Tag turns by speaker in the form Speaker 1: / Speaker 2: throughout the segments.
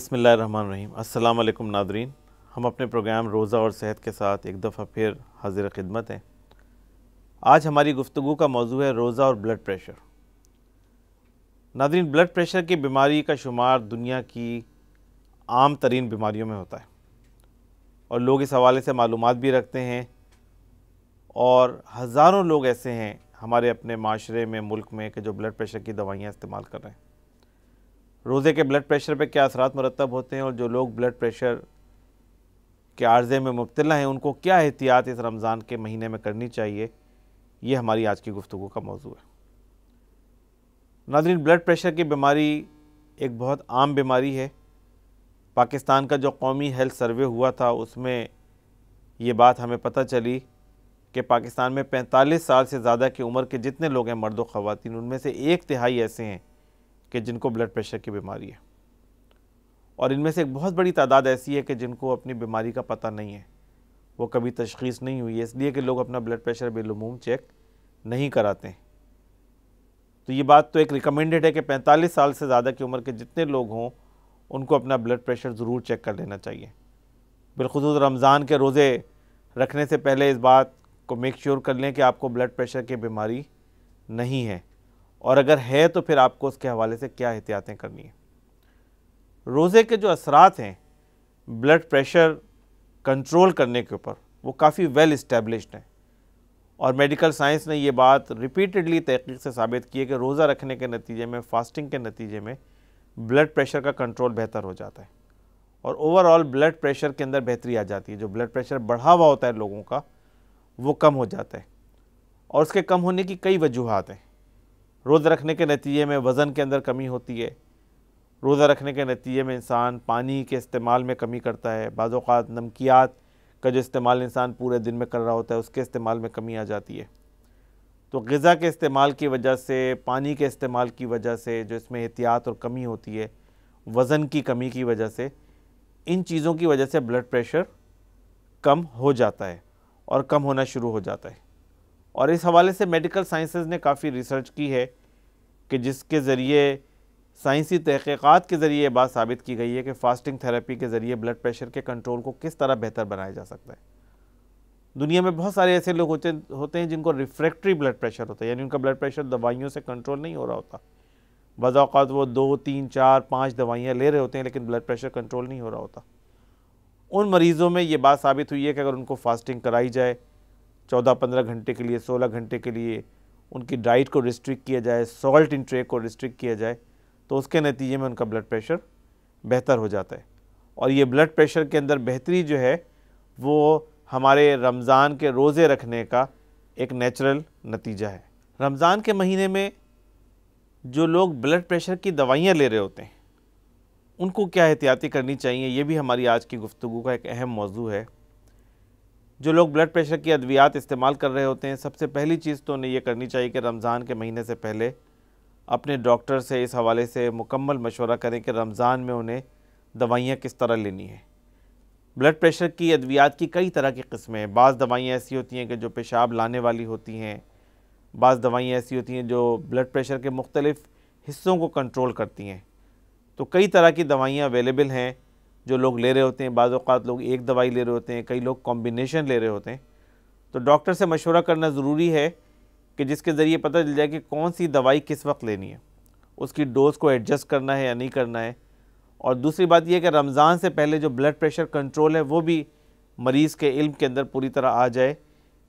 Speaker 1: बिस्मिल्लाहिर्रहमानिर्रहीम। अस्सलाम वालेकुम नादरीन, हम अपने प्रोग्राम रोज़ा और सेहत के साथ एक दफ़ा फिर हाजिर खिदमत हैं। आज हमारी गुफ्तगू का मौजू है रोज़ा और blood pressure. Nadreen, blood pressure की बीमारी का शुमार दुनिया की आम तरीन बीमारियों में होता है और लोग इस हवाले से मालूमात भी रखते हैं और हज़ारों लोग ऐसे हैं हमारे अपने माशरे में, मुल्क में, कि जो ब्लड प्रेशर की दवाइयाँ इस्तेमाल कर रहे हैं। रोज़े के ब्लड प्रेशर पे क्या असरात मुरतब होते हैं और जो लोग ब्लड प्रेशर के आर्ज़े में मुब्तला हैं उनको क्या एहतियात इस रमज़ान के महीने में करनी चाहिए, ये हमारी आज की गुफ्तगू का मौजू है। नाज़रीन, ब्लड प्रेशर की बीमारी एक बहुत आम बीमारी है। पाकिस्तान का जो कौमी हेल्थ सर्वे हुआ था उसमें ये बात हमें पता चली कि पाकिस्तान में 45 साल से ज़्यादा की उम्र के जितने लोग हैं, मर्द व ख़वातीन, उनमें से 1/3 ऐसे हैं कि जिनको ब्लड प्रेशर की बीमारी है और इनमें से एक बहुत बड़ी तादाद ऐसी है कि जिनको अपनी बीमारी का पता नहीं है, वो कभी तशख़ीस नहीं हुई है, इसलिए कि लोग अपना ब्लड प्रेशर बिलुमूम चेक नहीं कराते हैं। तो ये बात तो एक रिकमेंडेड है कि 45 साल से ज़्यादा की उम्र के जितने लोग हों उनको अपना ब्लड प्रेशर ज़रूर चेक कर लेना चाहिए। बिलख़ुसूस रमज़ान के रोज़े रखने से पहले इस बात को मेक श्योर कर लें कि आपको ब्लड प्रेशर की बीमारी नहीं है, और अगर है तो फिर आपको उसके हवाले से क्या एहतियातें करनी है। रोज़े के जो असरात हैं ब्लड प्रेशर कंट्रोल करने के ऊपर, वो काफ़ी वेल इस्टेब्लिश्ड हैं और मेडिकल साइंस ने ये बात रिपीटेडली तहकीक से साबित की है कि रोज़ा रखने के नतीजे में, फास्टिंग के नतीजे में ब्लड प्रेशर का कंट्रोल बेहतर हो जाता है और ओवरऑल ब्लड प्रेशर के अंदर बेहतरी आ जाती है। जो ब्लड प्रेशर बढ़ा हुआ होता है लोगों का, वो कम हो जाता है और उसके कम होने की कई वजूहात हैं। रोज़ा रखने के नतीजे में वज़न के अंदर कमी होती है। रोज़ा रखने के नतीजे में इंसान पानी के इस्तेमाल में कमी करता है। बाज़ औक़ात नमकियात का जो इस्तेमाल इंसान पूरे दिन में कर रहा होता है उसके इस्तेमाल में कमी आ जाती है। तो ग़िज़ा के इस्तेमाल की वजह से, पानी के इस्तेमाल की वजह से जो इसमें एहतियात और कमी होती है, वज़न की कमी की वजह से, इन चीज़ों की वजह से ब्लड प्रेशर कम हो जाता है और कम होना शुरू हो जाता है। और इस हवाले से मेडिकल साइंसेस ने काफ़ी रिसर्च की है कि जिसके ज़रिए, साइंसी तहक़ीक़ात के ज़रिए ये बात साबित की गई है कि फ़ास्टिंग थेरेपी के ज़रिए ब्लड प्रेशर के कंट्रोल को किस तरह बेहतर बनाया जा सकता है। दुनिया में बहुत सारे ऐसे लोग होते हैं जिनको रिफ्रैक्टरी ब्लड प्रेशर होता है, यानी उनका ब्लड प्रेशर दवाइयों से कंट्रोल नहीं हो रहा होता। बाज़ औक़ात वो 2, 3, 4, 5 दवाइयाँ ले रहे होते हैं लेकिन ब्लड प्रेशर कंट्रोल नहीं हो रहा होता। उन मरीज़ों में ये बात साबित हुई है कि अगर उनको फास्टिंग कराई जाए 14-15 घंटे के लिए, 16 घंटे के लिए, उनकी डाइट को रिस्ट्रिक्ट किया जाए, सॉल्ट इंटेक को रिस्ट्रिक्ट किया जाए, तो उसके नतीजे में उनका ब्लड प्रेशर बेहतर हो जाता है। और ये ब्लड प्रेशर के अंदर बेहतरी जो है वो हमारे रमज़ान के रोज़े रखने का एक नेचुरल नतीजा है। रमज़ान के महीने में जो लोग ब्लड प्रेशर की दवाइयाँ ले रहे होते हैं उनको क्या एहतियाती करनी चाहिए, ये भी हमारी आज की गुफ्तगू का एक अहम मौजू है। जो लोग ब्लड प्रेशर की अद्वियात इस्तेमाल कर रहे होते हैं, सबसे पहली चीज़ तो उन्हें ये करनी चाहिए कि रमज़ान के महीने से पहले अपने डॉक्टर से इस हवाले से मुकम्मल मशवरा करें कि रमज़ान में उन्हें दवाइयाँ किस तरह लेनी है। ब्लड प्रेशर की अद्वियात की कई तरह की किस्में हैं। बाज़ दवाइयाँ ऐसी होती हैं कि जो पेशाब लाने वाली होती हैं, बाज़ दवाइयाँ ऐसी होती हैं जो ब्लड प्रेशर के मुख्तलिफ़ हिस्सों को कंट्रोल करती हैं। तो कई तरह की दवाइयाँ अवेलेबल हैं जो लोग ले रहे होते हैं। बाज़ औक़ात लोग एक दवाई ले रहे होते हैं, कई लोग कॉम्बिनेशन ले रहे होते हैं। तो डॉक्टर से मशवरा करना ज़रूरी है कि जिसके ज़रिए पता चल जाए कि कौन सी दवाई किस वक्त लेनी है, उसकी डोज़ को एडजस्ट करना है या नहीं करना है। और दूसरी बात यह है कि रमज़ान से पहले जो ब्लड प्रेशर कंट्रोल है वो भी मरीज़ के इल्म के अंदर पूरी तरह आ जाए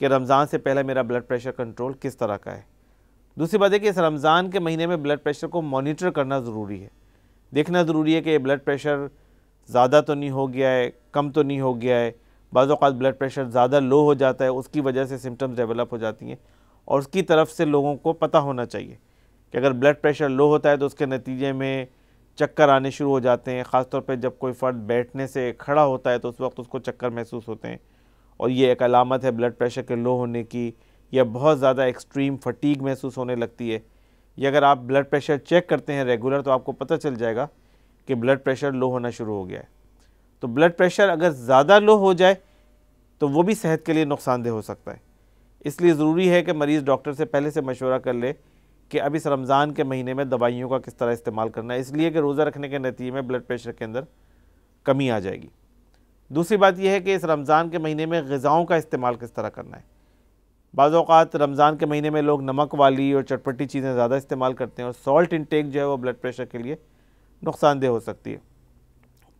Speaker 1: कि रमज़ान से पहले मेरा ब्लड प्रेशर कंट्रोल किस तरह का है। दूसरी बात है कि इस रमज़ान के महीने में ब्लड प्रेशर को मॉनिटर करना ज़रूरी है। देखना ज़रूरी है कि ये ब्लड प्रेशर ज़्यादा तो नहीं हो गया है, कम तो नहीं हो गया है। बाज़ औक़ात ब्लड प्रेशर ज़्यादा लो हो जाता है, उसकी वजह से सिम्टम्स डेवलप हो जाती हैं और उसकी तरफ से लोगों को पता होना चाहिए कि अगर ब्लड प्रेशर लो होता है तो उसके नतीजे में चक्कर आने शुरू हो जाते हैं। ख़ास तौर पे जब कोई फ़र्द बैठने से खड़ा होता है तो उस वक्त उसको चक्कर महसूस होते हैं और ये एक अलामत है ब्लड प्रेशर के लो होने की, या बहुत ज़्यादा एक्सट्रीम फटीग महसूस होने लगती है। या अगर आप ब्लड प्रेशर चेक करते हैं रेगुलर तो आपको पता चल जाएगा कि ब्लड प्रेशर लो होना शुरू हो गया है। तो ब्लड प्रेशर अगर ज़्यादा लो हो जाए तो वो भी सेहत के लिए नुकसानदेह हो सकता है। इसलिए ज़रूरी है कि मरीज़ डॉक्टर से पहले से मशवरा कर ले कि अब इस रमज़ान के महीने में दवाइयों का किस तरह इस्तेमाल करना है, इसलिए कि रोज़ा रखने के नतीजे में ब्लड प्रेशर के अंदर कमी आ जाएगी। दूसरी बात यह है कि इस रमज़ान के महीने में ग़िज़ाओं का इस्तेमाल किस तरह करना है। बाज़ औक़ात रमज़ान के महीने में लोग नमक वाली और चटपटी चीज़ें ज़्यादा इस्तेमाल करते हैं और सॉल्ट इंटेक जो है वो ब्लड प्रेशर के लिए नुकसानदेह हो सकती है।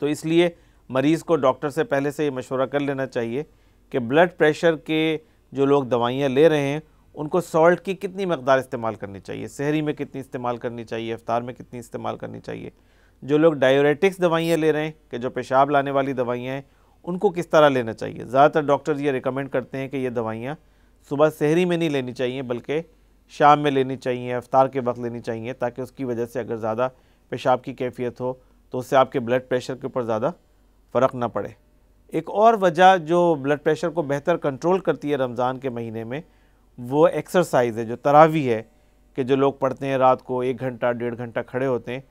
Speaker 1: तो इसलिए मरीज़ को डॉक्टर से पहले से ये मशवरा कर लेना चाहिए कि ब्लड प्रेशर के जो लोग दवाइयाँ ले रहे हैं उनको सॉल्ट की कितनी मकदार इस्तेमाल करनी चाहिए, सहरी में कितनी इस्तेमाल करनी चाहिए, इफ्तार में कितनी इस्तेमाल करनी चाहिए। जो लोग डाययूरेटिक्स दवाइयाँ ले रहे हैं कि जो पेशाब लाने वाली दवाइयाँ हैं उनको किस तरह लेना चाहिए। ज़्यादातर डॉक्टर्स ये रिकमेंड करते हैं कि ये दवाइयाँ सुबह सहरी में नहीं लेनी चाहिए बल्कि शाम में लेनी चाहिए, इफ्तार के वक्त लेनी चाहिए, ताकि उसकी वजह से अगर ज़्यादा पेशाब की कैफियत हो तो उससे आपके ब्लड प्रेशर के ऊपर ज़्यादा फ़र्क ना पड़े। एक और वजह जो ब्लड प्रेशर को बेहतर कंट्रोल करती है रमज़ान के महीने में वो एक्सरसाइज है, जो तरावी है कि जो लोग पढ़ते हैं रात को 1 घंटा 1.5 घंटा खड़े होते हैं।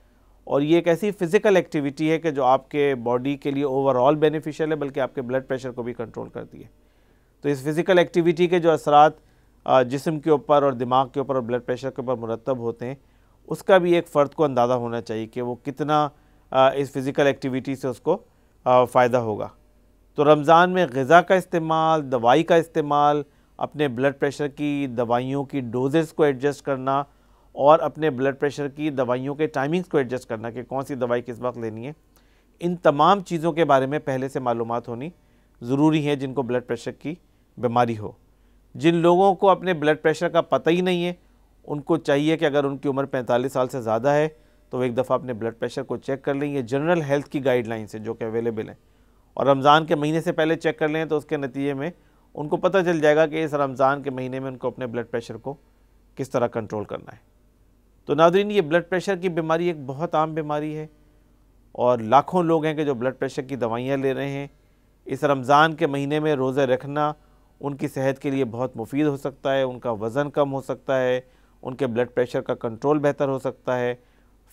Speaker 1: और ये एक ऐसी फ़िज़िकल एक्टिविटी है कि जो आपके बॉडी के लिए ओवरऑल बेनिफिशियल है, बल्कि आपके ब्लड प्रेशर को भी कंट्रोल करती है। तो इस फ़िज़िकल एक्टिविटी के जो असरात जिस्म के ऊपर और दिमाग के ऊपर और ब्लड प्रेशर के ऊपर मुरतब होते हैं, उसका भी एक फ़र्द को अंदाज़ा होना चाहिए कि वो कितना इस फ़िज़िकल एक्टिविटी से उसको फ़ायदा होगा। तो रमज़ान में ग़िज़ा का इस्तेमाल, दवाई का इस्तेमाल, अपने ब्लड प्रेशर की दवाइयों की डोजेस को एडजस्ट करना और अपने ब्लड प्रेशर की दवाइयों के टाइमिंग्स को एडजस्ट करना कि कौन सी दवाई किस वक्त लेनी है, इन तमाम चीज़ों के बारे में पहले से मालूमात होनी ज़रूरी है जिनको ब्लड प्रेशर की बीमारी हो। जिन लोगों को अपने ब्लड प्रेशर का पता ही नहीं है उनको चाहिए कि अगर उनकी उम्र 45 साल से ज़्यादा है तो एक दफ़ा अपने ब्लड प्रेशर को चेक कर लें। ये जनरल हेल्थ की गाइडलाइंस है जो कि अवेलेबल हैं, और रमज़ान के महीने से पहले चेक कर लें तो उसके नतीजे में उनको पता चल जाएगा कि इस रमज़ान के महीने में उनको अपने ब्लड प्रेशर को किस तरह कंट्रोल करना है। तो नाज़रीन, ये ब्लड प्रेशर की बीमारी एक बहुत आम बीमारी है और लाखों लोग हैं कि जो ब्लड प्रेशर की दवाइयाँ ले रहे हैं। इस रमज़ान के महीने में रोज़े रखना उनकी सेहत के लिए बहुत मुफीद हो सकता है, उनका वज़न कम हो सकता है, उनके ब्लड प्रेशर का कंट्रोल बेहतर हो सकता है,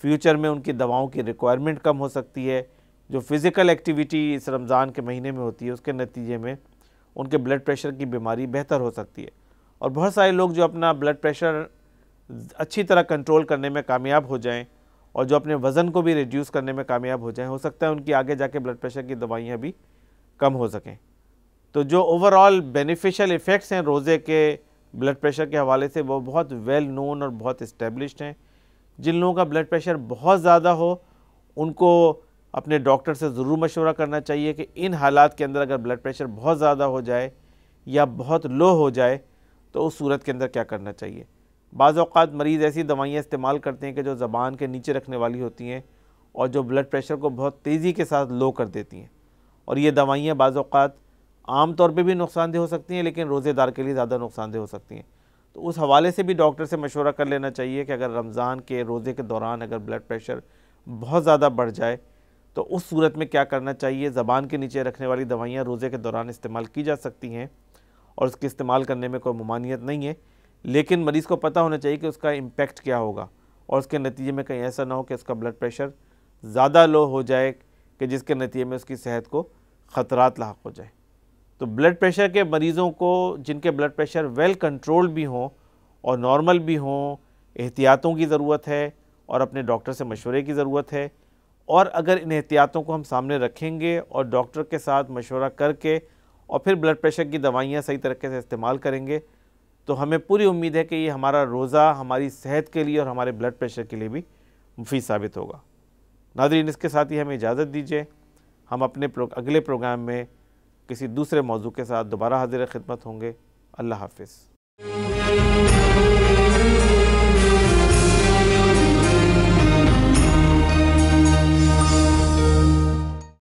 Speaker 1: फ्यूचर में उनकी दवाओं की रिक्वायरमेंट कम हो सकती है। जो फ़िज़िकल एक्टिविटी इस रमज़ान के महीने में होती है उसके नतीजे में उनके ब्लड प्रेशर की बीमारी बेहतर हो सकती है। और बहुत सारे लोग जो अपना ब्लड प्रेशर अच्छी तरह कंट्रोल करने में कामयाब हो जाएं और जो अपने वज़न को भी रिड्यूस करने में कामयाब हो जाएं, हो सकता है उनकी आगे जाके ब्लड प्रेशर की दवाइयाँ भी कम हो सकें। तो जो ओवरऑल बेनिफिशियल इफ़ेक्ट्स हैं रोज़े के ब्लड प्रेशर के हवाले से वो बहुत वेल नोन और बहुत इस्टेब्लिश्ड हैं। जिन लोगों का ब्लड प्रेशर बहुत ज़्यादा हो उनको अपने डॉक्टर से ज़रूर मशवरा करना चाहिए कि इन हालात के अंदर अगर ब्लड प्रेशर बहुत ज़्यादा हो जाए या बहुत लो हो जाए तो उस सूरत के अंदर क्या करना चाहिए। बाज़ औक़ात मरीज़ ऐसी दवाइयाँ इस्तेमाल करते हैं कि जो ज़बान के नीचे रखने वाली होती हैं और जो ब्लड प्रेशर को बहुत तेज़ी के साथ लो कर देती हैं, और ये दवाइयाँ बाज़ औक़ात आम तौर पे भी नुकसानदेह हो सकती हैं लेकिन रोज़ेदार के लिए ज़्यादा नुकसानदेह हो सकती हैं। तो उस हवाले से भी डॉक्टर से मशवरा कर लेना चाहिए कि अगर रमज़ान के रोज़े के दौरान अगर ब्लड प्रेशर बहुत ज़्यादा बढ़ जाए तो उस सूरत में क्या करना चाहिए। ज़बान के नीचे रखने वाली दवाइयाँ रोज़े के दौरान इस्तेमाल की जा सकती हैं और उसके इस्तेमाल करने में कोई ममानियत नहीं है, लेकिन मरीज़ को पता होना चाहिए कि उसका इम्पेक्ट क्या होगा और उसके नतीजे में कहीं ऐसा ना हो कि उसका ब्लड प्रेशर ज़्यादा लो हो जाए कि जिसके नतीजे में उसकी सेहत को ख़तरात लाहक हो जाए। तो ब्लड प्रेशर के मरीज़ों को जिनके ब्लड प्रेशर वेल कंट्रोल भी हों और नॉर्मल भी हों, एहतियातों की ज़रूरत है और अपने डॉक्टर से मशवरे की ज़रूरत है। और अगर इन एहतियातों को हम सामने रखेंगे और डॉक्टर के साथ मशवरा करके और फिर ब्लड प्रेशर की दवाइयाँ सही तरीके से इस्तेमाल करेंगे तो हमें पूरी उम्मीद है कि ये हमारा रोज़ा हमारी सेहत के लिए और हमारे ब्लड प्रेशर के लिए भी मुफीद साबित होगा। नाज़रीन, इसके साथ ही हमें इजाज़त दीजिए। हम अपने अगले प्रोग्राम में किसी दूसरे मौजू के साथ दोबारा हाज़िर खिदमत होंगे। अल्लाह हाफ़िज़।